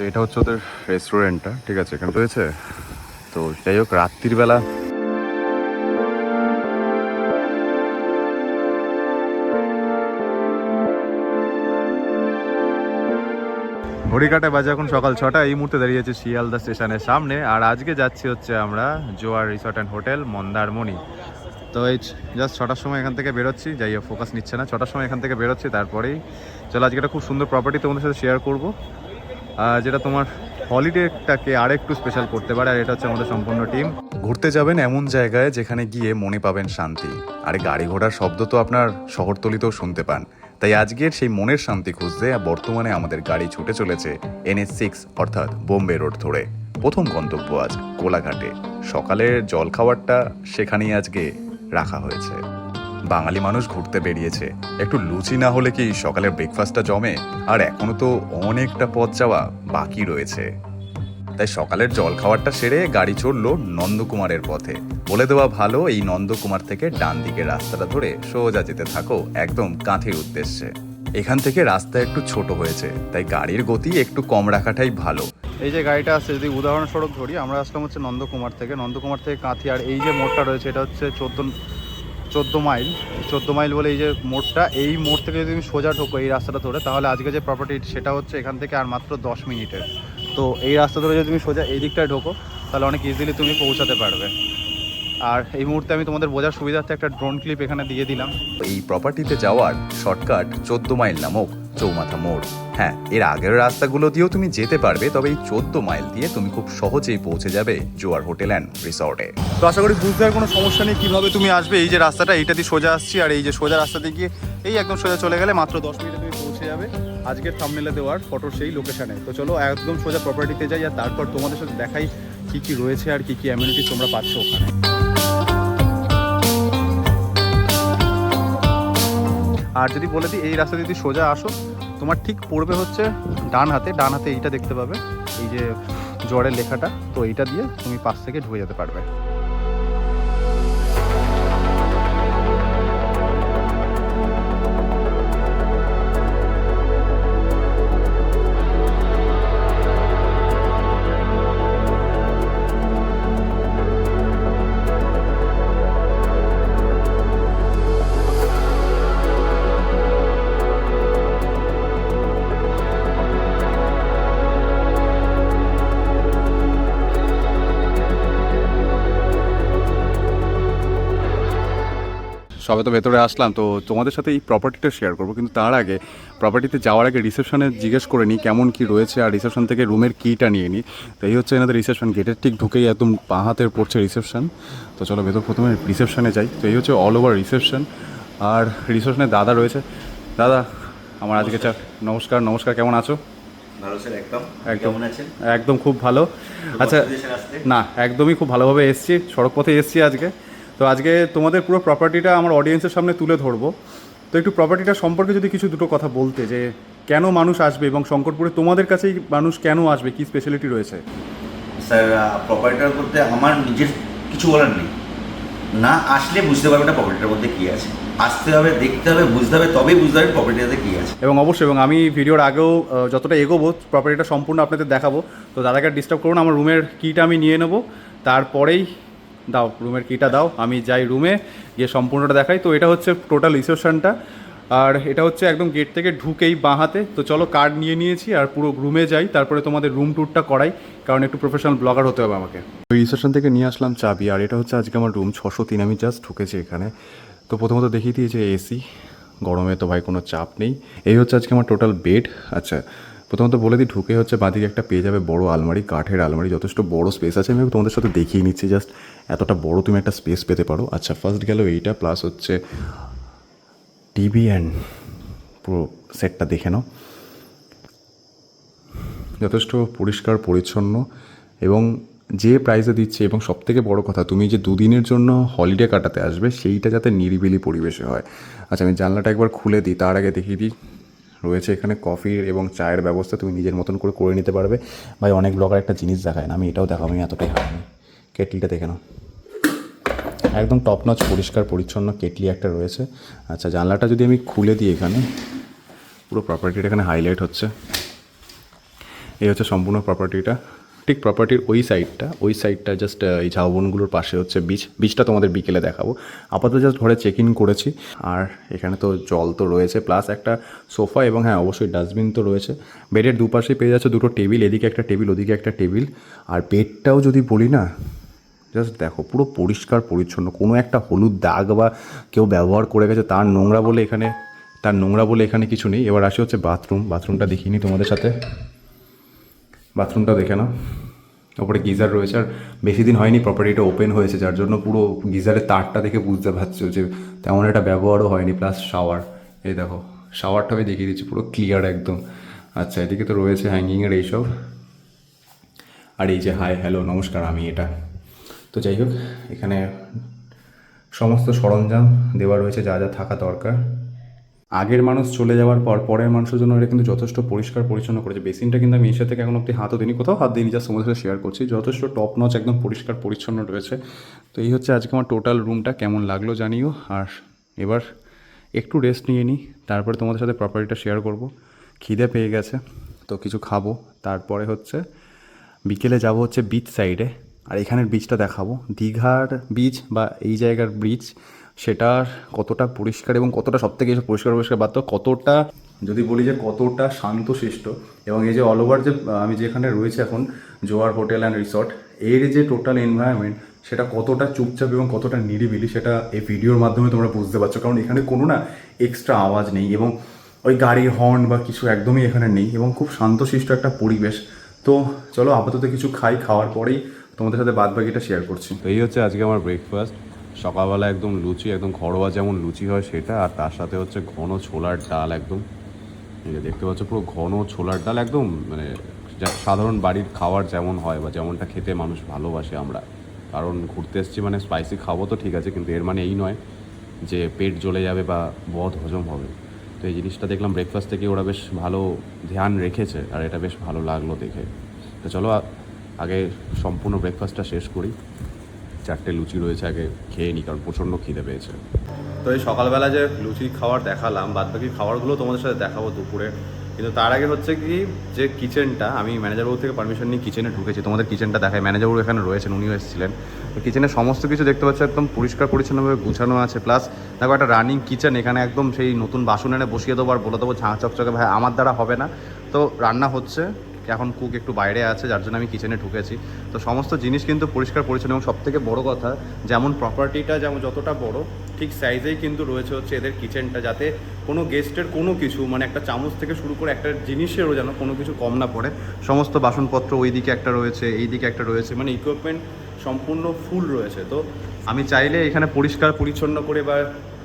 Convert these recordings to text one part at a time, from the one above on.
তো এটা হচ্ছে ওদের রেস্টুরেন্টটা, ঠিক আছে, এখানে রয়েছে। তো যাই হোক, রাত্রির বেলা ঘড়ি কাটায় বাজে এখন সকাল 6টা। এই মুহূর্তে দাঁড়িয়ে আছে শিয়ালদা স্টেশনের সামনে। আর আজকে যাচ্ছি হচ্ছে আমরা জোয়ার রিসর্ট অ্যান্ড হোটেল মন্দারমণি। তো এই জাস্ট 6টার সময় এখান থেকে বেরোচ্ছি। যাই হোক, ফোকাস নিচ্ছে না। 6টার সময় এখান থেকে বেরোচ্ছি, তারপরেই চলো আজকে একটা খুব সুন্দর প্রপার্টি তোমাদের সাথে শেয়ার করবো, যেটা তোমার হলিডেটাকে আর একটু স্পেশাল করতে পারে। আর এটা হচ্ছে আমাদের সম্পূর্ণ টিম। ঘুরতে যাবেন এমন জায়গায় যেখানে গিয়ে মনে পাবেন শান্তি। আর গাড়ি ঘোড়ার শব্দ তো আপনার শহরতলিতেও শুনতে পান। তাই আজকের সেই মনের শান্তি খুঁজতে বর্তমানে আমাদের গাড়ি ছুটে চলেছে NH6 অর্থাৎ বোম্বে রোড ধরে। প্রথম গন্তব্য আজ কোলাঘাটে। সকালের জলখাবারটা সেখানেই আজকে রাখা হয়েছে। বাঙালি মানুষ ঘুরতে বেরিয়েছে, একটু লুচি না হলে কি সকালের ব্রেকফাস্টটা জমে? আর এখনো তো অনেকটা পথ যাওয়া বাকি রয়েছে। তাই সকালের জল খাবারটা সেরে গাড়ি চড়লো নন্দকুমারের পথে। বলে দেওয়া ভালো, এই নন্দকুমার থেকে ডান দিকের রাস্তাটা ধরে সোজা যেতে থাকো একদম কাঁথির উদ্দেশ্যে। এখান থেকে রাস্তা একটু ছোট হয়েছে, তাই গাড়ির গতি একটু কম রাখাটাই ভালো। এই যে গাড়িটা আসছে, যদি উদাহরণস্বরূপ ধরি, আমরা আসলাম হচ্ছে নন্দকুমার থেকে কাঁথি। আর এই যে মোড়টা রয়েছে, এটা হচ্ছে 14 মাইল। 14 মাইল বলে এই যে মোড়টা, এই মোড় থেকে যদি তুমি সোজা ঢোকো এই রাস্তাটা ধরে, তাহলে আজকে যে প্রপার্টি সেটা হচ্ছে এখান থেকে আর মাত্র 10 মিনিটের। তো এই রাস্তা ধরে যদি তুমি সোজা এই দিকটায় ঢোকো, তাহলে অনেক ইজিলি তুমি পৌঁছাতে পারবে। আর এই মুহূর্তে আমি তোমাদের বোঝার সুবিধার্থে একটা ড্রোন ক্লিপ এখানে দিয়ে দিলাম। এই প্রপার্টিতে যাওয়ার শর্টকাট 14 মাইল নামক চৌমাথা মোড়। হ্যাঁ, এর আগের রাস্তাগুলো দিয়েও তুমি যেতে পারবে, তবে এই 14 মাইল দিয়ে তুমি খুব সহজেই পৌঁছে যাবে জোয়ার হোটেল অ্যান্ড রিসর্টে। তো আশা করি বুঝতে আর কোনো সমস্যা নেই কীভাবে তুমি আসবে। এই যে রাস্তাটা, এইটা দিয়ে সোজা আসছি, আর এই যে সোজা রাস্তাতে গিয়ে এই একদম সোজা চলে গেলে মাত্র 10 মিনিটে তুমি পৌঁছে যাবে আজকের থাম্বনেলে দেওয়ার ফটোর সেই লোকেশানে। তো চলো একদম সোজা প্রপার্টিতে যাই, আর তারপর তোমাদের সাথে দেখাই কী কী রয়েছে আর কী কী অ্যামিনিটিস তোমরা পাচ্ছ ওখানে। আর যদি বলে দিই, এই রাস্তা যদি সোজা আসো, তোমার ঠিক পড়বে হচ্ছে ডান হাতে এইটা দেখতে পাবে, এই যে জোয়ারের লেখাটা। তো এইটা দিয়ে তুমি পাশ থেকে ঢুকে যেতে পারবে। সবে তো ভেতরে আসলাম, তো তোমাদের সাথে এই প্রপার্টিটা শেয়ার করবো। কিন্তু তার আগে প্রপার্টিতে যাওয়ার আগে রিসেপশনে জিজ্ঞেস করে নিই কেমন কি রয়েছে, আর রিসেপশন থেকে রুমের কিটা নিয়ে নিই। তো এই হচ্ছে এনাদের রিসেপশন। গেটের ঠিক ঢুকেই একদম বাঁ হাতের পড়ছে রিসেপশন। তো চলো ভেতর প্রথমে রিসেপশনে যাই। তো এই হচ্ছে অল ওভার রিসেপশন। আর রিসেপশনে দাদা রয়েছে। দাদা, আমার আজকে নমস্কার। নমস্কার, কেমন আছো? ভালো স্যার, একদম একদম একদম খুব ভালো। আচ্ছা, না একদমই খুব ভালোভাবে এসছি, সড়ক পথে এসছি আজকে। তো আজকে তোমাদের পুরো প্রপার্টিটা আমার অডিয়েন্সের সামনে তুলে ধরবো। তো একটু প্রপার্টিটা সম্পর্কে যদি কিছু দুটো কথা বলতে, যে কেন মানুষ আসবে এবং শঙ্করপুরে তোমাদের কাছেই মানুষ কেন আসবে, কি স্পেশালিটি রয়েছে? স্যার, প্রপার্টিটার মধ্যে আমার নিজের কিছু বলার নেই। না আসলে বুঝতে পারবে না প্রপার্টিটার মধ্যে কী আছে। আসতে হবে, দেখতে হবে, বুঝতে হবে, তবেই বুঝতে হবে প্রপার্টিটাতে কী আছে। এবং অবশ্যই, এবং আমি ভিডিওর আগেও যতটা এগোবো প্রপার্টিটা সম্পূর্ণ আপনাদের দেখাবো। তো দাদাকে ডিস্টার্ব করুন, আমার রুমের কিটা আমি নিয়ে নেবো, তারপরেই দাও রুমের কিটা দাও, আমি যাই রুমে গিয়ে সম্পূর্ণটা দেখাই। তো এটা হচ্ছে টোটাল রিসেপশনটা, আর এটা হচ্ছে একদম গেট থেকে ঢুকেই বাঁ হাতে। তো চলো কার্ড নিয়ে নিয়েছি, আর পুরো রুমে যাই, তারপরে তোমাদের রুম ট্যুরটা করাই, কারণ একটু প্রফেশনাল ব্লগার হতে হবে আমাকে। তো রিসেপশন থেকে নিয়ে আসলাম চাবি, আর এটা হচ্ছে আজকে আমার রুম 603। আমি জাস্ট ঢুকেছি এখানে। তো প্রথমত দেখিয়ে দিয়েছে এসি, গরমে তো ভাই কোনো চাপ নেই। এই হচ্ছে আজকে আমার টোটাল বেড। আচ্ছা, প্রথমত বলে দিই, ঢুকে হচ্ছে বাঁদিকে একটা পেয়ে যাবে বড় আলমারি, কাঠের আলমারি, যথেষ্ট বড় স্পেস আছে। আমি তোমাদের সাথে দেখিয়ে নিচ্ছি, জাস্ট এতটা বড় তুমি একটা স্পেস পেতে পারো। আচ্ছা, ফার্স্ট গেল এইটা, প্লাস হচ্ছে টিভি অ্যান্ড পুরো সেটটা দেখে নাও। যথেষ্ট পরিষ্কার পরিচ্ছন্ন এবং যে প্রাইসে দিচ্ছে, এবং সবথেকে বড় কথা, তুমি যে দুদিনের জন্য হলিডে কাটাতে আসবে সেইটা যাতে নিরিবিলি পরিবেশে হয়। আচ্ছা, আমি জানলাটা একবার খুলে দিই, তার আগে দেখিয়ে দিই রয়েছে এখানে কফির এবং চায়ের ব্যবস্থা, তুমি নিজের মতন করে নিতে পারবে। ভাই, অনেক ব্লগার একটা জিনিস দেখায় না, আমি এটাও দেখাবো, আমি এতটাই হারানি। কেটলিটা দেখে নাও, একদম টপ নচ পরিষ্কার পরিচ্ছন্ন কেটলি একটা রয়েছে। আচ্ছা, জানলাটা যদি আমি খুলে দিই, এখানে পুরো প্রপার্টিটা এখানে হাইলাইট হচ্ছে। এই হচ্ছে সম্পূর্ণ প্রপার্টিটা, ঠিক প্রপার্টির ওই সাইডটা জাস্ট এই ঝাউবনগুলোর পাশে হচ্ছে বিচটা তোমাদের বিকেলে দেখাবো। আপাতত জাস্ট ঘরে চেক ইন করেছি। আর এখানে তো জল তো রয়েছে, প্লাস একটা সোফা, এবং হ্যাঁ অবশ্যই ডাস্টবিন তো রয়েছে। বেডের দুপাশেই পেয়ে যাচ্ছে দুটো টেবিল, এদিকে একটা টেবিল ওদিকে একটা টেবিল। আর বেডটাও যদি বলি না, জাস্ট দেখো পুরো পরিষ্কার পরিচ্ছন্ন, কোনো একটা হলুদ দাগ বা কেউ ব্যবহার করে গেছে তার নোংরা বলে এখানে কিছু নেই। এবার আসি হচ্ছে বাথরুমটা দেখিনি তোমাদের সাথে, বাথরুমটা দেখে নাও। ওপরে গিজার রয়েছে, আর বেশি দিন হয়নি প্রপার্টিটা ওপেন হয়েছে, যার জন্য পুরো গিজারের তারটা দেখে বুঝতে পারছো যে তেমন একটা ব্যবহারও হয়নি। প্লাস শাওয়ার, এই দেখো শাওয়ারটা আমি দেখিয়ে দিচ্ছি, পুরো ক্লিয়ার একদম। আচ্ছা, এদিকে তো রয়েছে হ্যাঙ্গিংয়ের এইসব, আর এই যে হাই হ্যালো নমস্কার আমি এটা। তো যাই হোক, এখানে সমস্ত সরঞ্জাম দেওয়া রয়েছে যা যা থাকা দরকার। আগের মানুষ চলে যাওয়ার পর পরের মানুষের জন্য এটা কিন্তু যথেষ্ট পরিষ্কার পরিচ্ছন্ন করেছে। বেসিনটা কিন্তু আমি এসে থেকে এখন অব্দি হাতও দিইনি, কোথাও হাত দিইনি, যা তোমাদের সাথে শেয়ার করছি। যথেষ্ট টপ নচ একদম পরিষ্কার পরিচ্ছন্ন রয়েছে। তো এই হচ্ছে আজকে আমার টোটাল রুমটা, কেমন লাগলো জানিও। আর এবার একটু রেস্ট নিয়ে নিই, তারপরে তোমাদের সাথে প্রপার্টিটা শেয়ার করব। খিদে পেয়ে গেছে, তো কিছু খাবো, তারপরে হচ্ছে বিকেলে যাব হচ্ছে বিচ সাইডে। আর এখানের বিচটা দেখাবো, দীঘার বিচ বা এই জায়গার বিচ, সেটার কতটা পরিষ্কার এবং কতটা সবথেকে এসব পরিষ্কার বাদ, তো কতটা যদি বলি যে কতটা শান্তশিষ্ট। এবং এই যে অল ওভার যে আমি যেখানে রয়েছে এখন জোয়ার হোটেল অ্যান্ড রিসর্ট, এর যে টোটাল এনভায়রনমেন্ট সেটা কতটা চুপচাপ এবং কতটা নিরিবিলি সেটা এই ভিডিওর মাধ্যমে তোমরা বুঝতে পারছো। কারণ এখানে কোনো না এক্সট্রা আওয়াজ নেই, এবং ওই গাড়ির হর্ন বা কিছু একদমই এখানে নেই, এবং খুব শান্তশিষ্ট একটা পরিবেশ। তো চলো আপাতত কিছু খাওয়ার পরেই তোমাদের সাথে বাদবাকিটা শেয়ার করছি। তো এই হচ্ছে আজকে আমার ব্রেকফাস্ট। সকালবেলা একদম লুচি, একদম ঘরোয়া যেমন লুচি হয় সেটা, আর তার সাথে হচ্ছে ঘন ছোলার ডাল। একদম এই যে দেখতে পাচ্ছ পুরো ঘন ছোলার ডাল, একদম মানে সাধারণ বাড়ির খাবার যেমন হয় বা যেমনটা খেতে মানুষ ভালোবাসে আমরা। কারণ ঘুরতে এসেছি মানে স্পাইসি খাবো তো ঠিক আছে, কিন্তু এর মানে এই নয় যে পেট জ্বলে যাবে বা বদ হজম হবে। তো এই জিনিসটা দেখলাম ব্রেকফাস্ট থেকে ওরা বেশ ভালো ধ্যান রেখেছে, আর এটা বেশ ভালো লাগলো দেখে। তো চলো আগে সম্পূর্ণ ব্রেকফাস্টটা শেষ করি। 4টে লুচি রয়েছে, আগে খেয়ে নিই কারণ প্রচণ্ড খিদে পেয়েছে। তো এই সকালবেলা যে লুচি খাবার দেখালাম, বাদ বাকি খাবারগুলো তোমাদের সাথে দেখাবো দুপুরে। কিন্তু তার আগে হচ্ছে কি যে কিচেনটা, আমি ম্যানেজারবাবু থেকে পারমিশন নিয়ে কিচেনে ঢুকেছি। তোমাদের কিচেনটা দেখায়, ম্যানেজারবাবু এখানে রয়েছেন, উনিও এসেছিলেন। তো কিচেনের সমস্ত কিছু দেখতে পাচ্ছ একদম পরিষ্কার পরিচ্ছন্নভাবে গুছানো আছে। প্লাস দেখো একটা রানিং কিচেন, এখানে একদম সেই নতুন বাসন এনে বসিয়ে দেবো আর বলে দেবো ঝাঁ চকচকে, ভাই আমার দ্বারা হবে না। তো রান্না হচ্ছে, এখন কুক একটু বাইরে আছে যার জন্য আমি কিচেনে ঢুকেছি। তো সমস্ত জিনিস কিন্তু পরিষ্কার পরিচ্ছন্ন, এবং সবথেকে বড় কথা যেমন প্রপার্টিটা যেমন যতটা বড় ঠিক সাইজেই কিন্তু রয়েছে হচ্ছে এদের কিচেনটা, যাতে কোনো গেস্টের কোনো কিছু মানে একটা চামচ থেকে শুরু করে একটা জিনিসেরও যেন কোনো কিছু কম না পড়ে। সমস্ত বাসনপত্র ওই দিকে একটা রয়েছে, এই দিকে একটা রয়েছে, মানে ইকুইপমেন্ট সম্পূর্ণ ফুল রয়েছে। তো আমি চাইলে এখানে পরিষ্কার পরিচ্ছন্ন করে বা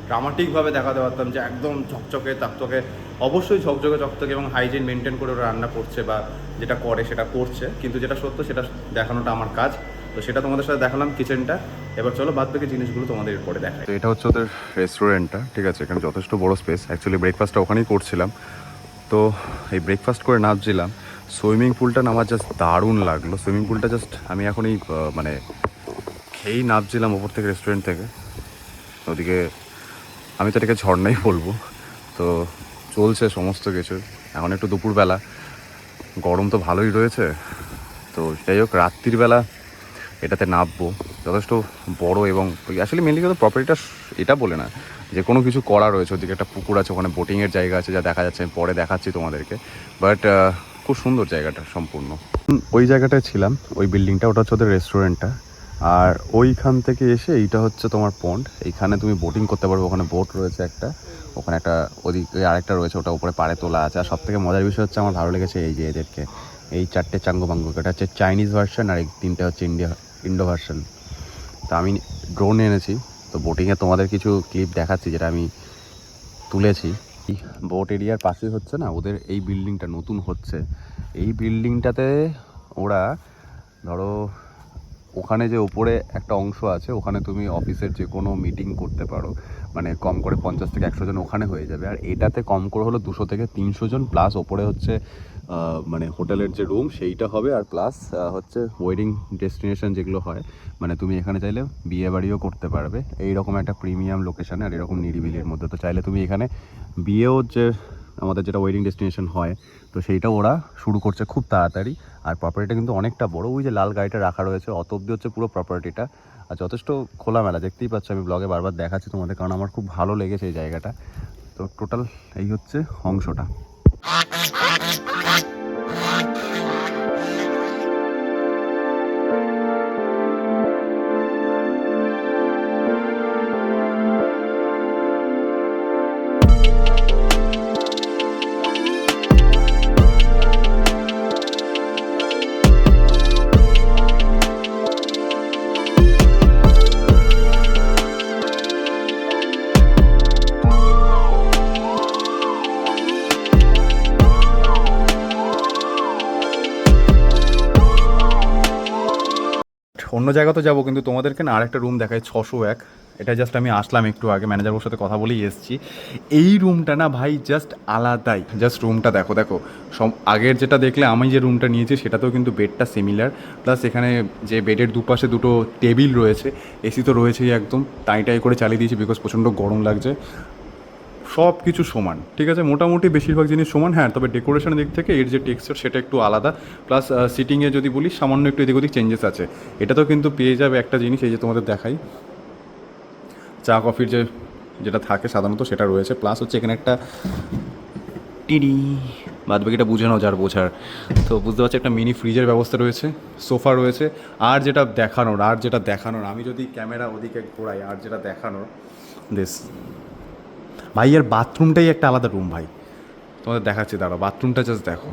ড্রামাটিকভাবে দেখাতে পারতাম যে একদম ঝকঝকে তকতকে, অবশ্যই ঝকঝকে চকচকে এবং হাইজিন মেনটেন করে ওরা রান্না করছে বা যেটা করে সেটা করছে, কিন্তু যেটা সত্য সেটা দেখানোটা আমার কাজ। তো সেটা তোমাদের সাথে দেখালাম কিচেনটা। এবার চলো বাদ বাকি জিনিসগুলো তোমাদের এরপরে দেখাই। এটা হচ্ছে ওদের রেস্টুরেন্টটা, ঠিক আছে, এখানে যথেষ্ট বড় স্পেস। অ্যাকচুয়ালি ব্রেকফাস্টটা ওখানেই করছিলাম। তো এই ব্রেকফাস্ট করে নামছিলাম, সুইমিং পুলটা নামার জাস্ট দারুণ লাগলো। সুইমিং পুলটা জাস্ট আমি এখন এই মানে খেয়েই নামছিলাম ওপর থেকে, রেস্টুরেন্ট থেকে। ওদিকে আমি তো এটাকে ঝর্ণাই বলবো। তো চলছে সমস্ত কিছু, এখন একটু দুপুরবেলা, গরম তো ভালোই রয়েছে। তো যাই হোক রাত্রিবেলা এটাতে নামবো, যথেষ্ট বড়। এবং আসলে মেনলি কিন্তু প্রপার্টিটা এটা বলে না যে কোনো কিছু করা রয়েছে। ওদিকে একটা পুকুর আছে, ওখানে বোটিংয়ের জায়গা আছে, যা দেখা যাচ্ছে আমি পরে দেখাচ্ছি তোমাদেরকে। বাট খুব সুন্দর জায়গাটা সম্পূর্ণ। ওই জায়গাটায় ছিলাম, ওই বিল্ডিংটা, ওটা হচ্ছে ওদের রেস্টুরেন্টটা। আর ওইখান থেকে এসে এইটা হচ্ছে তোমার পন্ড, এইখানে তুমি বোটিং করতে পারবে। ওখানে বোট রয়েছে একটা, ওখানে একটা, ওদিকে আরেকটা রয়েছে, ওটা উপরে পাড়ে তোলা আছে। আর সবথেকে মজার বিষয় হচ্ছে আমার ভালো লেগেছে এই যে এদেরকে এই 4টে চাঙ্গো বাঙ্গো, এটা হচ্ছে চাইনিজ ভার্সন আর এই 3টে হচ্ছে ইন্ডো ভার্সন। তো আমি ড্রোন এনেছি, তো বোটিংয়ে তোমাদের কিছু ক্লিপ দেখাচ্ছি যেটা আমি তুলেছি। বোট এরিয়ার পাশেই হচ্ছে না ওদের এই বিল্ডিংটা নতুন হচ্ছে। এই বিল্ডিংটাতে ওরা ধরো ওখানে যে উপরে একটা অংশ আছে, ওখানে তুমি অফিসের যে কোনো মিটিং করতে পারো, মানে কম করে 50 থেকে 100 জন ওখানে হয়ে যাবে। আর এটাতে কম করে হলো 200 থেকে 300 জন, প্লাস ওপরে হচ্ছে মানে হোটেলের যে রুম সেইটা হবে, আর প্লাস হচ্ছে ওয়েডিং ডেস্টিনেশন যেগুলো হয়, মানে তুমি এখানে চাইলে বিয়ে বাড়িও করতে পারবে এইরকম একটা প্রিমিয়াম লোকেশানে আর এরকম নিরিবিলির মধ্যে। তো চাইলে তুমি এখানে বিয়েও যে আমাদের যেটা ওয়েডিং ডেস্টিনেশন হয়, তো সেইটা ওরা শুরু করছে খুব তাড়াতাড়ি। আর প্রপার্টিটা কিন্তু অনেকটা বড়, ওই যে লাল গাড়িটা রাখা রয়েছে অত অব্দি হচ্ছে পুরো প্রপার্টিটা। আর যথেষ্ট খোলামেলা, দেখতেই পাচ্ছ, আমি ব্লগে বারবার দেখাচ্ছি তোমাদের, কারণ আমার খুব ভালো লেগেছে এই জায়গাটা। তো টোটাল এই হচ্ছে অংশটা। অন্য জায়গা তো যাবো, কিন্তু তোমাদেরকে না আরেকটা রুম দেখায় 601। এটা জাস্ট আমি আসলাম একটু আগে, ম্যানেজারের সাথে কথা বলেই এসেছি। এই রুমটা না ভাই জাস্ট আলাদাই। জাস্ট রুমটা দেখো দেখো, সব আগের যেটা দেখলে আমি যে রুমটা নিয়েছি সেটাতেও কিন্তু বেডটা সিমিলার, প্লাস এখানে যে বেডের দুপাশে দুটো টেবিল রয়েছে, এসি তো রয়েছেই, একদম টাই টাই করে চালিয়ে দিয়েছি বিকজ প্রচণ্ড গরম লাগছে। সব কিছু সমান, ঠিক আছে, মোটামুটি বেশিরভাগ জিনিস সমান। হ্যাঁ, তবে ডেকোরেশনের দিক থেকে এর যে টেক্সচার সেটা একটু আলাদা, প্লাস সিটিংয়ে যদি বলি সামান্য একটু এদিক ওদিক চেঞ্জেস আছে। এটাতেও কিন্তু পেয়ে যাবে একটা জিনিস, এই যে তোমাদের দেখাই, চা কফির যেটা থাকে সাধারণত সেটা রয়েছে, প্লাস হচ্ছে এখানে একটা টিডি, বাদ বাকিটা বুঝে নাও যার বোঝার। তো বুঝতে পারছি একটা মিনি ফ্রিজের ব্যবস্থা রয়েছে, সোফা রয়েছে। আর যেটা দেখানোর আমি যদি ক্যামেরা ওদিকে ঘোরাই, আর যেটা দেখানোর দিস ভাই, এর বাথরুমটাই একটা আলাদা রুম ভাই। তোমাদের দেখাচ্ছি, দাঁড়াও, বাথরুমটা জাস্ট দেখো।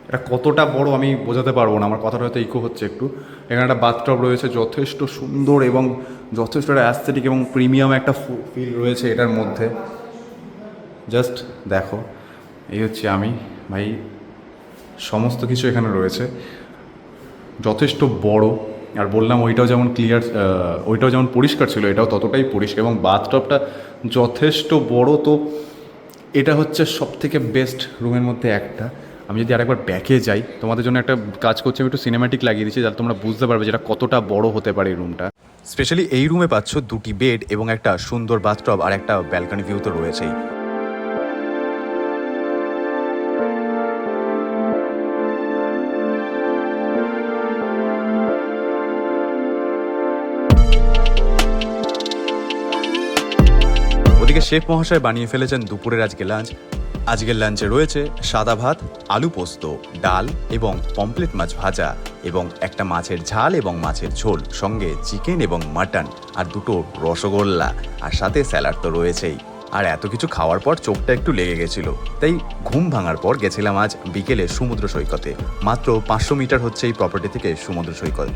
এটা কতটা বড় আমি বোঝাতে পারবো না, আমার কথাটা হয়তো ইকো হচ্ছে একটু। এখানে একটা বাথটব রয়েছে, যথেষ্ট সুন্দর এবং যথেষ্ট একটা অ্যাস্থেটিক এবং প্রিমিয়াম একটা ফিল রয়েছে এটার মধ্যে। জাস্ট দেখো, এই হচ্ছে আমি ভাই, সমস্ত কিছু এখানে রয়েছে, যথেষ্ট বড়। আর বললাম ওইটাও যেমন ক্লিয়ার, ওইটাও যেমন পরিষ্কার ছিল, এটাও ততটাই পরিষ্কার, এবং বাথটবটা যথেষ্ট বড়। তো এটা হচ্ছে সবথেকে বেস্ট রুমের মধ্যে একটা। আমি যদি আরেকবার ব্যাকে যাই, তোমাদের জন্য একটা কাজ করছি, আমি একটু সিনেম্যাটিক লাগিয়ে দিচ্ছি যাতে তোমরা বুঝতে পারবে যেটা কতটা বড় হতে পারে এই রুমটা। স্পেশালি এই রুমে পাচ্ছ দুটি বেড এবং একটা সুন্দর বাথটব আর একটা ব্যালকনি ভিউ তো রয়েছেই। ওদিকে শেফ মহাশয় বানিয়ে ফেলেছেন দুপুরের লাঞ্চ। আজকের লাঞ্চে রয়েছে সাদা ভাত, আলু পোস্ত, ডাল এবং পমপ্লেট মাছ ভাজা, এবং একটা মাছের ঝাল এবং মাছের ঝোল, সঙ্গে চিকেন এবং মাটন, আর দুটো রসগোল্লা, আর সাথে স্যালাড তো রয়েছেই। আর এত কিছু খাওয়ার পর চোখটা একটু লেগে গেছিল, তাই ঘুম ভাঙার পর গেছিলাম আজ বিকেলে সমুদ্র সৈকতে। মাত্র 500 মিটার হচ্ছে এই প্রপার্টি থেকে সমুদ্র সৈকত।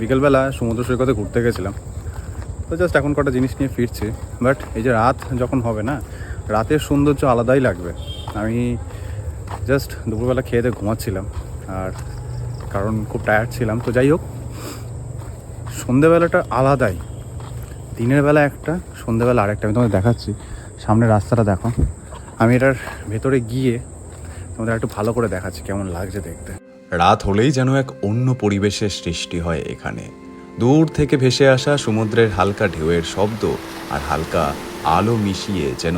বিকেলবেলা সমুদ্র সৈকতে ঘুরতে গেছিলাম, তো জাস্ট এখন কটা জিনিস নিয়ে ফিরছি। বাট এই যে রাত যখন হবে না, রাতের সৌন্দর্য আলাদাই লাগবে। আমি জাস্ট দুপুরবেলা খেয়ে দিয়ে ঘুমাচ্ছিলাম, আর কারণ খুব টায়ার্ড ছিলাম। তো যাই হোক, সন্ধেবেলাটা আলাদাই, দিনের বেলা একটা, সন্ধেবেলা আরেকটা। আমি তোমাদের দেখাচ্ছি, সামনে রাস্তাটা দেখো, আমি এটার ভেতরে গিয়ে তোমাদের একটু ভালো করে দেখাচ্ছি কেমন লাগছে দেখতে। রাত হলেই যেন এক অন্য পরিবেশের সৃষ্টি হয় এখানে। দূর থেকে ভেসে আসা সমুদ্রের হালকা ঢেউয়ের শব্দ আর হালকা আলো মিশিয়ে যেন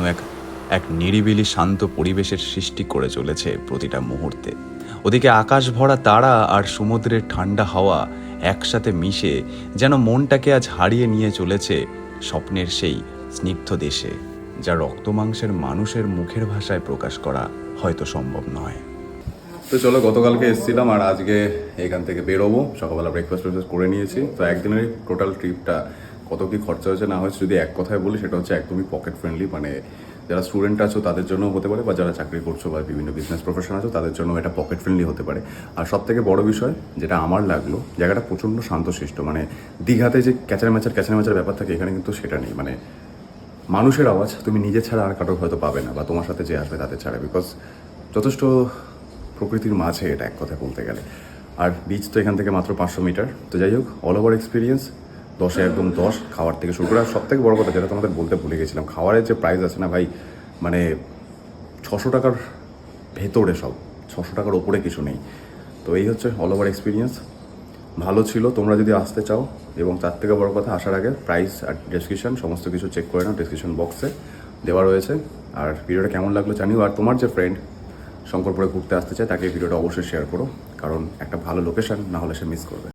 এক নিরিবিলি শান্ত পরিবেশের সৃষ্টি করে চলেছে প্রতিটা মুহূর্তে। ওদিকে আকাশ ভরা তারা আর সমুদ্রের ঠান্ডা হাওয়া একসাথে মিশে যেন মনটাকে আজ হারিয়ে নিয়ে চলেছে স্বপ্নের সেই স্নিগ্ধ দেশে, যা রক্তমাংসের মানুষের মুখের ভাষায় প্রকাশ করা হয়তো সম্ভব নয়। তো চলো, গতকালকে এসেছিলাম আর আজকে এখান থেকে বেরোবো। সকালবেলা ব্রেকফাস্ট করে নিয়েছি। তো একদিনের টোটাল ট্রিপটা কত কী খরচা হয়েছে না হয়েছে যদি এক কথায় বলি, সেটা হচ্ছে একদমই পকেট ফ্রেন্ডলি। মানে যারা স্টুডেন্ট আছো তাদের জন্য হতে পারে, বা যারা চাকরি করছো বা বিভিন্ন বিজনেস প্রফেশন আছো তাদের জন্য এটা পকেট ফ্রেন্ডলি হতে পারে। আর সব থেকে বড় বিষয় যেটা আমার লাগলো, জায়গাটা প্রচণ্ড শান্তশিষ্ট। মানে দীঘাতে যে ক্যাচার ম্যাচার ব্যাপার থাকে, এখানে কিন্তু সেটা নেই। মানে মানুষের আওয়াজ তুমি নিজে ছাড়া আর কারোর হয়তো পাবে না, বা তোমার সাথে যে আসবে তাদের ছাড়া, বিকজ যথেষ্ট প্রকৃতির মাঝে এটা এক কথা বলতে গেলে। আর বিচ তো এখান থেকে মাত্র 500 মিটার। তো যাই হোক, অল ওভার এক্সপিরিয়েন্স 10-এ একদম 10। খাওয়ার থেকে শুরু করে, আর সব থেকে বড়ো কথা যেটা তোমাদের বলতে ভুলে গেছিলাম, খাওয়ারের যে প্রাইস আছে না ভাই, মানে 600 টাকার ভেতরে সব, 600 টাকার ওপরে কিছু নেই। তো এই হচ্ছে অল ওভার এক্সপিরিয়েন্স। ভালো ছিল। তোমরা যদি আসতে চাও, এবং তার থেকে বড় কথা, আসার আগে প্রাইস আর ডেসক্রিপশন সমস্ত কিছু চেক করে নাও, ডেসক্রিপশন বক্সে দেওয়া রয়েছে। আর ভিডিওটা কেমন লাগলো জানিও। আর তোমার যে ফ্রেন্ড শঙ্করপুরে ঘুরতে আসতে চায় তাকে এই ভিডিওটা অবশ্যই শেয়ার করো, কারণ একটা ভালো লোকেশন না হলে সে মিস করবে।